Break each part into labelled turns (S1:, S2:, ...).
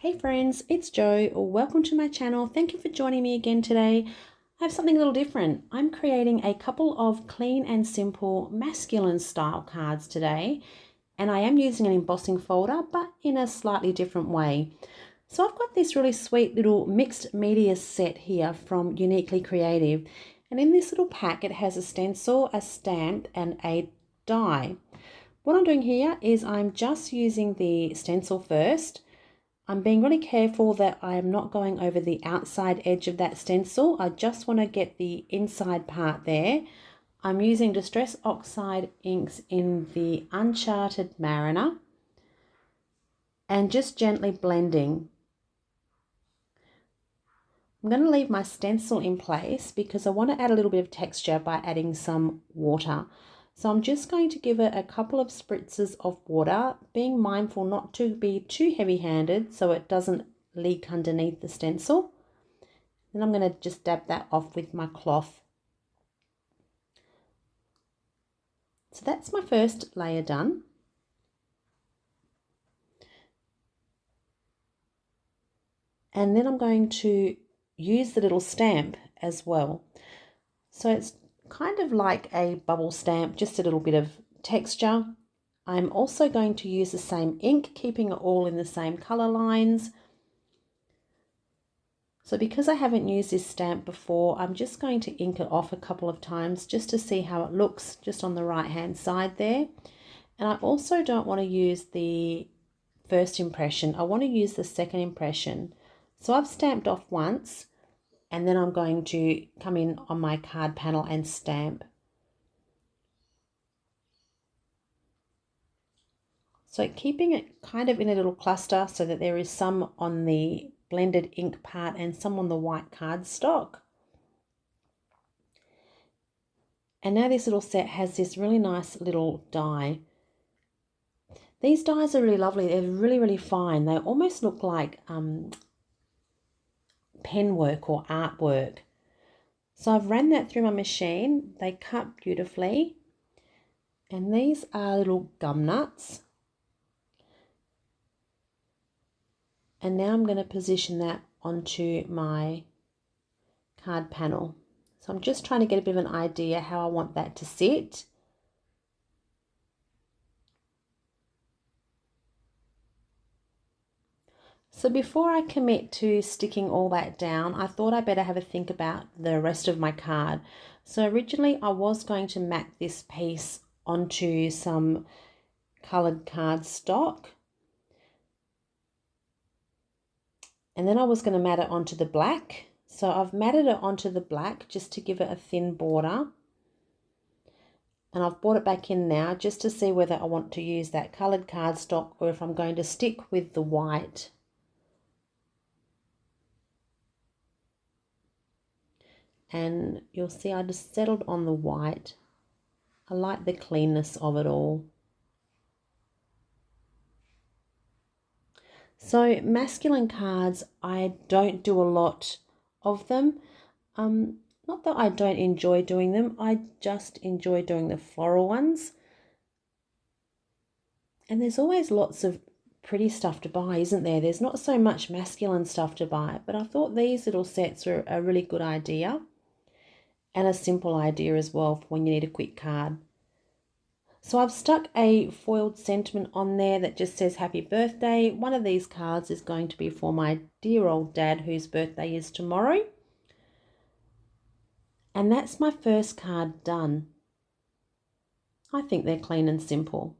S1: Hey friends, it's Jo. Welcome to my channel. Thank you for joining me again today. I have something a little different. I'm creating a couple of clean and simple masculine style cards today, and I am using an embossing folder but in a slightly different way. So I've got this really sweet little mixed media set here from Uniquely Creative, and in this little pack it has a stencil, a stamp and a die. What I'm doing here is I'm just using the stencil first. I'm being really careful that I am not going over the outside edge of that stencil. I just want to get the inside part there. I'm using Distress Oxide inks in the Uncharted Mariner and just gently blending. I'm going to leave my stencil in place because I want to add a little bit of texture by adding some water. So I'm just going to give it a couple of spritzes of water, being mindful not to be too heavy-handed so it doesn't leak underneath the stencil. Then I'm going to just dab that off with my cloth. So that's my first layer done. And then I'm going to use the little stamp as well. So it's kind of like a bubble stamp, just a little bit of texture. I'm also going to use the same ink, keeping it all in the same color lines. So because I haven't used this stamp before, I'm just going to ink it off a couple of times just to see how it looks just on the right hand side there. And I also don't want to use the first impression. I want to use the second impression. So I've stamped off once, and then I'm going to come in on my card panel and stamp. So keeping it kind of in a little cluster so that there is some on the blended ink part and some on the white cardstock. And now this little set has this really nice little die. These dies are really lovely. They're really fine. They almost look like pen work or artwork. So I've ran that through my machine. They cut beautifully. And these are little gum nuts. And now I'm going to position that onto my card panel. So I'm just trying to get a bit of an idea how I want that to sit. So before I commit to sticking all that down, I thought I better have a think about the rest of my card. So originally I was going to mat this piece onto some coloured cardstock. And then I was going to mat it onto the black. So I've matted it onto the black just to give it a thin border. And I've brought it back in now just to see whether I want to use that coloured cardstock or if I'm going to stick with the white. And you'll see I just settled on the white. I like the cleanness of it all. So masculine cards, I don't do a lot of them. Not that I don't enjoy doing them, I just enjoy doing the floral ones. And there's always lots of pretty stuff to buy, isn't there? There's not so much masculine stuff to buy, but I thought these little sets were a really good idea. And a simple idea as well for when you need a quick card. So I've stuck a foiled sentiment on there that just says happy birthday. One of these cards is going to be for my dear old dad whose birthday is tomorrow. And that's my first card done. I think they're clean and simple.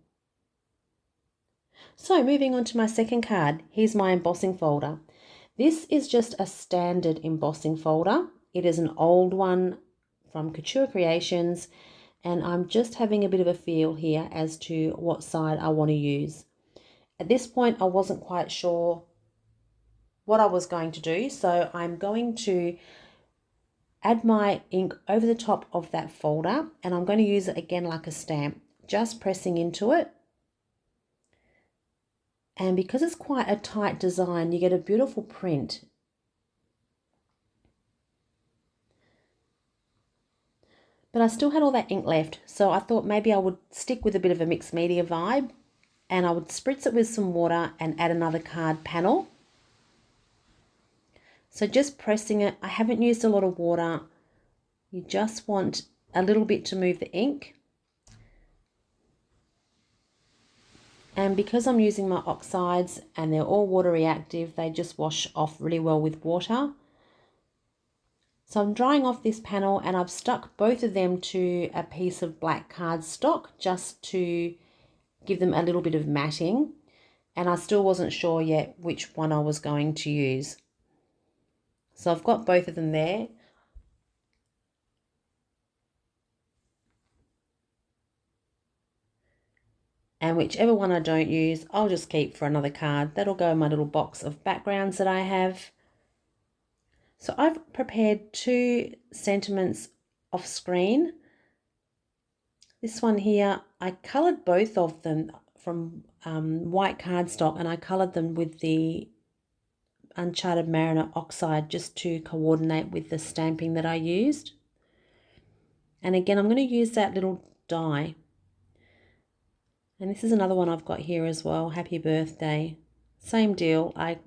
S1: So moving on to my second card, here's my embossing folder. This is just a standard embossing folder. It is an old one from Couture Creations, and I'm just having a bit of a feel here as to what side I want to use. At this point I wasn't quite sure what I was going to do, so I'm going to add my ink over the top of that folder, and I'm going to use it again like a stamp, just pressing into it. And because it's quite a tight design, you get a beautiful print. But I still had all that ink left, so I thought maybe I would stick with a bit of a mixed media vibe, and I would spritz it with some water and add another card panel. So just pressing it. I haven't used a lot of water. You just want a little bit to move the ink. And because I'm using my oxides and they're all water reactive, they just wash off really well with water. So I'm drying off this panel and I've stuck both of them to a piece of black cardstock just to give them a little bit of matting. And I still wasn't sure yet which one I was going to use. So I've got both of them there. And whichever one I don't use, I'll just keep for another card. That'll go in my little box of backgrounds that I have. So I've prepared 2 sentiments off screen. This one here, I coloured both of them from white cardstock, and I coloured them with the Uncharted Mariner Oxide just to coordinate with the stamping that I used. And again, I'm going to use that little die. And this is another one I've got here as well, Happy Birthday. Same deal, I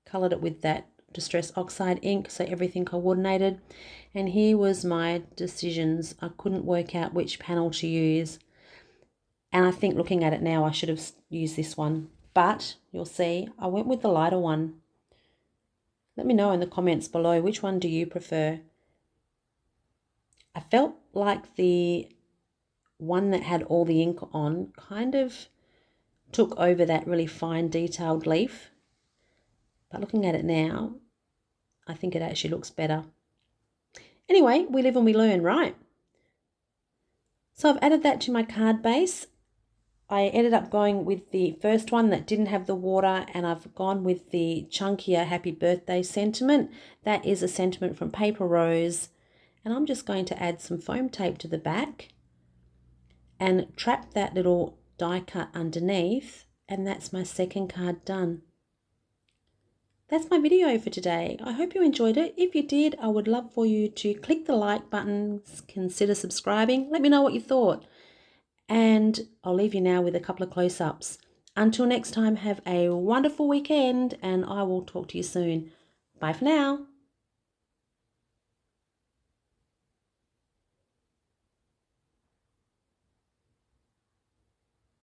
S1: coloured it with that Distress Oxide ink so everything coordinated. And here was my decisions. I couldn't work out which panel to use. And I think looking at it now, I should have used this one. But you'll see, I went with the lighter one. Let me know in the comments below, which one do you prefer? I felt like the one that had all the ink on kind of took over that really fine detailed leaf. But looking at it now, I think it actually looks better. Anyway, we live and we learn, right? So I've added that to my card base. I ended up going with the first one that didn't have the water, and I've gone with the chunkier Happy Birthday sentiment. That is a sentiment from Paper Rose. And I'm just going to add some foam tape to the back and trap that little die cut underneath, and that's my second card done. That's my video for today. I hope you enjoyed it. If you did, I would love for you to click the like button, consider subscribing, let me know what you thought. And I'll leave you now with a couple of close-ups. Until next time, have a wonderful weekend, and I will talk to you soon. Bye for now.